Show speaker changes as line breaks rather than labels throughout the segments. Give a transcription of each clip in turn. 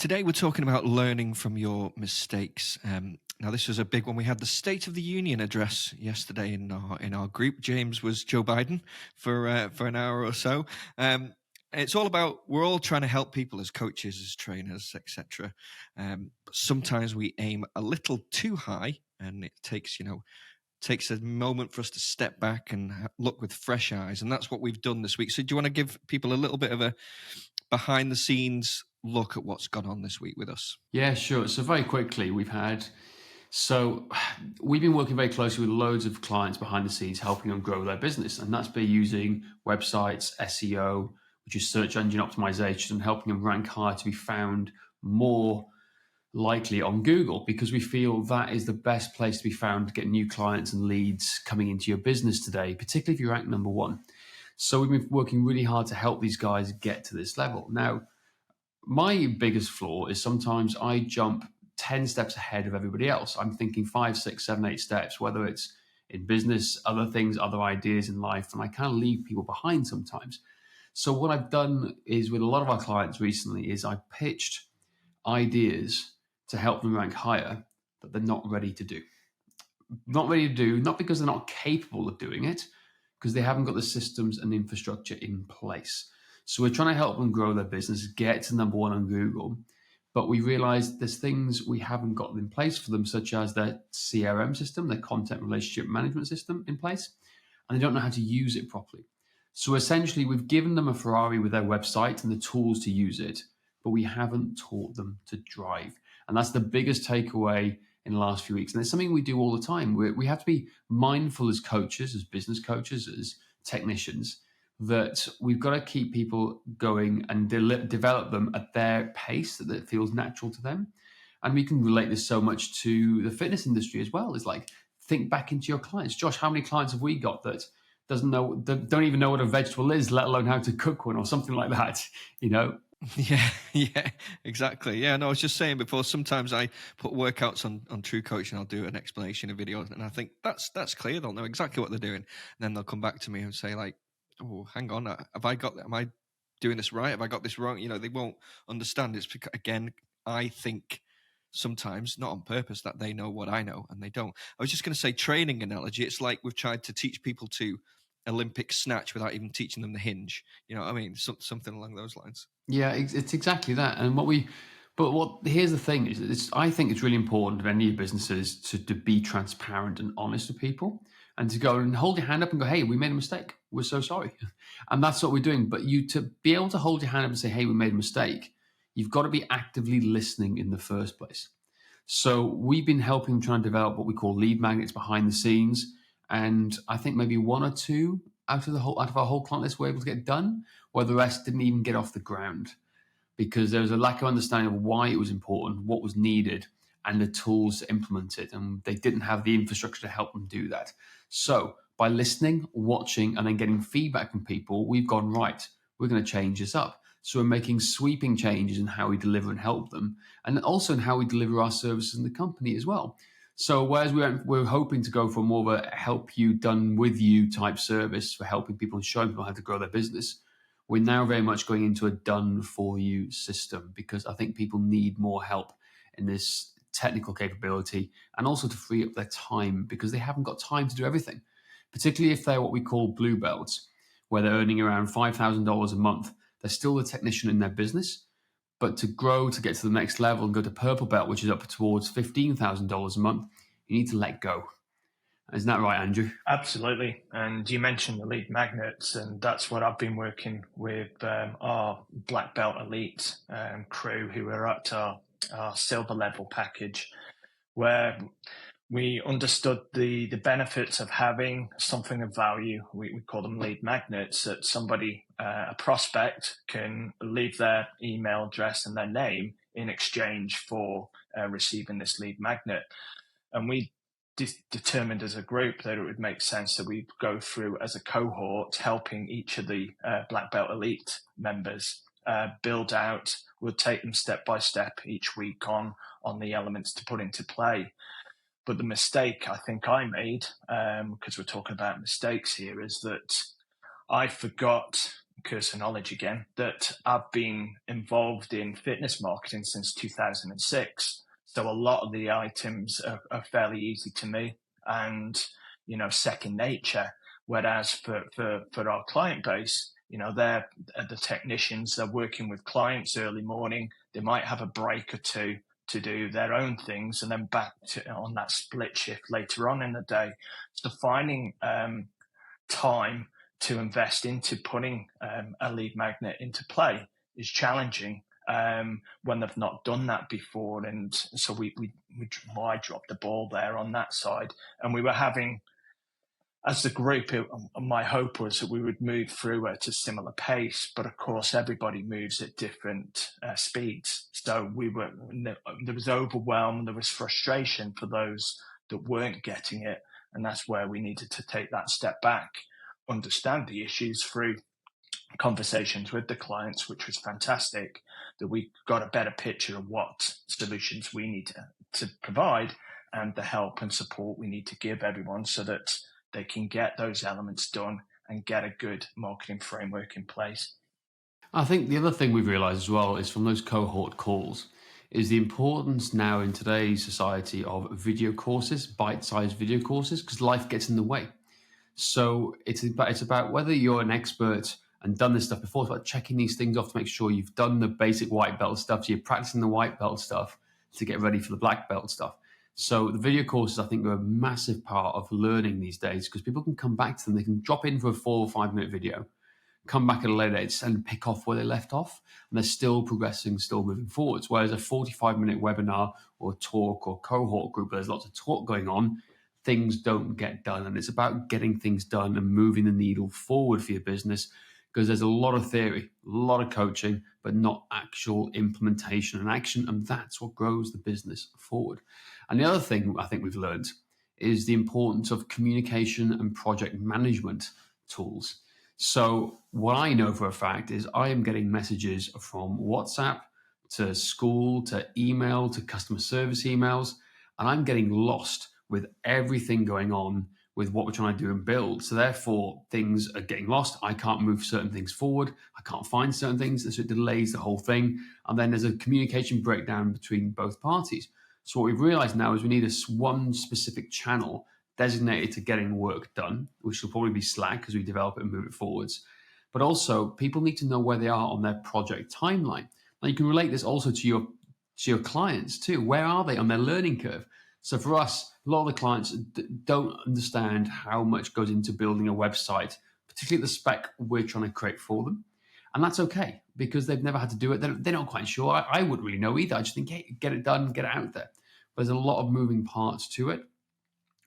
Today we're talking about learning from your mistakes. Now this was a big one. We had the State of the Union address yesterday in our group. James was Joe Biden for an hour or so. It's all about, we're all trying to help people as coaches, as trainers, etc. But sometimes we aim a little too high, and it takes a moment for us to step back and look with fresh eyes, and that's what we've done this week. So do you want to give people a little bit of a behind the scenes look at what's gone on this week with us?
Yeah, sure. So very quickly, we've been working very closely with loads of clients behind the scenes, helping them grow their business. And that's by using websites, SEO, which is search engine optimization, and helping them rank higher to be found more likely on Google, because we feel that is the best place to be found to get new clients and leads coming into your business today, particularly if you rank number one. So we've been working really hard to help these guys get to this level. Now, my biggest flaw is sometimes I jump 10 steps ahead of everybody else. I'm thinking 5, 6, 7, 8 steps, whether it's in business, other things, other ideas in life, and I kind of leave people behind sometimes. So what I've done is, with a lot of our clients recently, is I pitched ideas to help them rank higher that they're not ready to do. Not ready to do, not because they're not capable of doing it, because they haven't got the systems and infrastructure in place. So we're trying to help them grow their business, get to number one on Google, but we realize there's things we haven't got in place for them, such as their CRM system, their content relationship management system in place, and they don't know how to use it properly. So essentially, we've given them a Ferrari with their website and the tools to use it, but we haven't taught them to drive. And that's the biggest takeaway in the last few weeks. And it's something we do all the time. We have to be mindful as coaches, as business coaches, as technicians, that we've got to keep people going and develop them at their pace that feels natural to them. And we can relate this so much to the fitness industry as well. It's like, think back into your clients. Josh, how many clients have we got that don't even know what a vegetable is, let alone how to cook one or something like that,
Yeah, exactly. Yeah, no, I was just saying before, sometimes I put workouts on True Coach and I'll do an explanation of videos, and I think that's clear. They'll know exactly what they're doing. And then they'll come back to me and say like, oh, hang on, am I doing this right? Have I got this wrong? They won't understand. It's because, again, I think sometimes, not on purpose, that they know what I know and they don't. I was just going to say, training analogy, it's like we've tried to teach people to Olympic snatch without even teaching them the hinge. You know what I mean? Something along those lines.
Yeah, it's exactly that. And here's the thing is, I think it's really important for any businesses to be transparent and honest with people, and to go and hold your hand up and go, hey, we made a mistake. We're so sorry. And that's what we're doing. But to be able to hold your hand up and say, hey, we made a mistake, you've got to be actively listening in the first place. So we've been helping them try and develop what we call lead magnets behind the scenes. And I think maybe one or two out of our whole client list were able to get done, where the rest didn't even get off the ground, because there was a lack of understanding of why it was important, what was needed, and the tools to implement it. And they didn't have the infrastructure to help them do that. So by listening, watching, and then getting feedback from people, we've gone, right, we're going to change this up. So we're making sweeping changes in how we deliver and help them, and also in how we deliver our services in the company as well. So whereas we're hoping to go for more of a help you, done with you type service for helping people and showing people how to grow their business, we're now very much going into a done for you system, because I think people need more help in this technical capability, and also to free up their time, because they haven't got time to do everything, particularly if they're what we call blue belts, where they're earning around $5,000 a month. They're still the technician in their business, but to grow, to get to the next level and go to purple belt, which is up towards $15,000 a month, you need to let go. Isn't that right, Andrew?
Absolutely. And you mentioned the lead magnets, and that's what I've been working with our black belt elite crew, who are at our silver level package, where we understood the benefits of having something of value. We call them lead magnets, that somebody, a prospect, can leave their email address and their name in exchange for receiving this lead magnet. And we determined as a group that it would make sense that we go through as a cohort, helping each of the Black Belt Elite members build out. We'll take them step by step each week on the elements to put into play. But the mistake I think I made, because we're talking about mistakes here, is that I forgot curse of knowledge again, that I've been involved in fitness marketing since 2006. So a lot of the items are fairly easy to me and, second nature. Whereas for our client base, they're the technicians, they're working with clients early morning. They might have a break or two to do their own things and then back to on that split shift later on in the day. So finding time to invest into putting a lead magnet into play is challenging when they've not done that before. And so I dropped the ball there on that side. And we were having, as the group, my hope was that we would move through at a similar pace, but of course everybody moves at different speeds. So there was overwhelm, there was frustration for those that weren't getting it, and that's where we needed to take that step back, understand the issues through conversations with the clients, which was fantastic, that we got a better picture of what solutions we need to provide and the help and support we need to give everyone so that they can get those elements done and get a good marketing framework in place.
I think the other thing we've realized as well is from those cohort calls is the importance now in today's society of video courses, bite-sized video courses, because life gets in the way. So it's about whether you're an expert and done this stuff before. It's about checking these things off to make sure you've done the basic white belt stuff. So you're practicing the white belt stuff to get ready for the black belt stuff. So the video courses, I think, are a massive part of learning these days because people can come back to them. They can drop in for a 4 or 5 minute video, come back at a later date and pick off where they left off. And they're still progressing, still moving forwards. Whereas a 45-minute webinar or talk or cohort group, where there's lots of talk going on, things don't get done. And it's about getting things done and moving the needle forward for your business because there's a lot of theory, a lot of coaching, but not actual implementation and action. And that's what grows the business forward. And the other thing I think we've learned is the importance of communication and project management tools. So what I know for a fact is I am getting messages from WhatsApp to school to email to customer service emails, and I'm getting lost with everything going on with what we're trying to do and build. So therefore, things are getting lost. I can't move certain things forward. I can't find certain things. So it delays the whole thing. And then there's a communication breakdown between both parties. So what we've realized now is we need one specific channel designated to getting work done, which will probably be Slack as we develop it and move it forwards. But also, people need to know where they are on their project timeline. Now, you can relate this also to your clients too. Where are they on their learning curve? So for us, a lot of the clients don't understand how much goes into building a website, particularly the spec we're trying to create for them. And that's okay because they've never had to do it. They're not quite sure. I wouldn't really know either. I just think, hey, get it done, get it out there. But there's a lot of moving parts to it.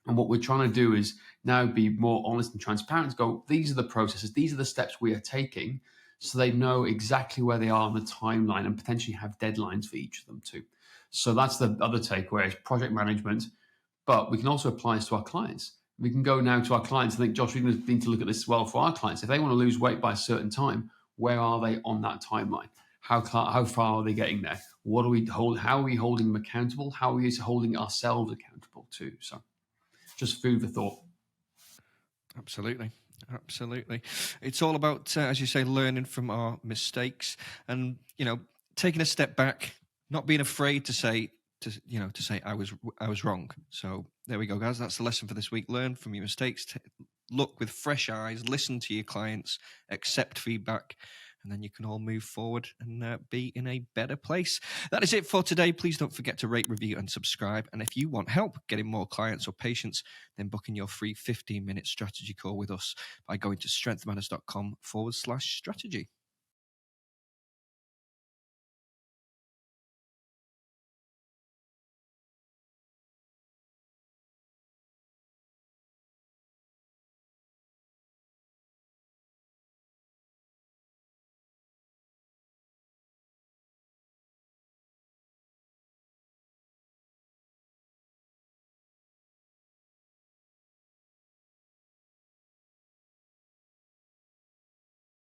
And what we're trying to do is now be more honest and transparent. Go, these are the processes, these are the steps we are taking, so they know exactly where they are on the timeline and potentially have deadlines for each of them too. So that's the other takeaway is project management, but we can also apply this to our clients. We can go now to our clients and think, Josh, we need to look at this as well for our clients. If they want to lose weight by a certain time, where are they on that timeline? How far are they getting there? What do we hold? How are we holding them accountable? How are we holding ourselves accountable too? So just food for thought.
Absolutely. It's all about, as you say, learning from our mistakes and, taking a step back, not being afraid to say I was wrong. So there we go, guys. That's the lesson for this week. Learn from your mistakes. Look with fresh eyes. Listen to your clients. Accept feedback. And then you can all move forward and be in a better place. That is it for today. Please don't forget to rate, review, and subscribe. And if you want help getting more clients or patients, then booking your free 15-minute strategy call with us by going to strengthmatters.com/strategy.